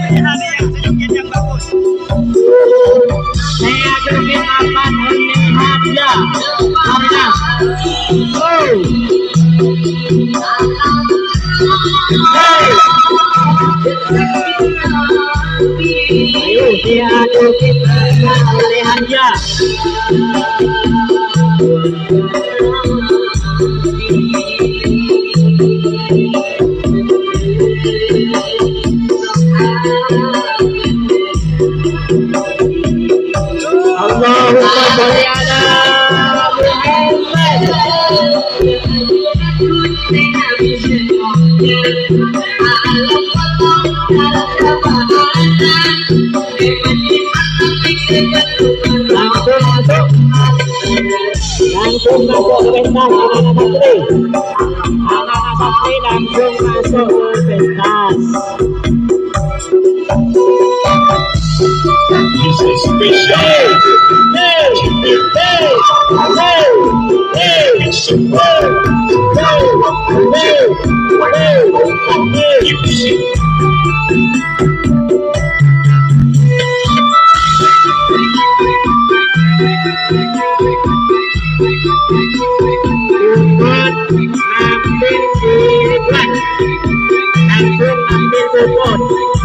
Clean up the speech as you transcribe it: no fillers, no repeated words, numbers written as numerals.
Cari yang sedikit yang bagus. Saya joget akan melihat ya. Karena ayo dia joget akan melihat ya. Allahumma sholli ala Muhammad. Langsung masuk ke pentas anak-anak bakti langsung masuk ke pentas. This is special. Langsung ambil bobot.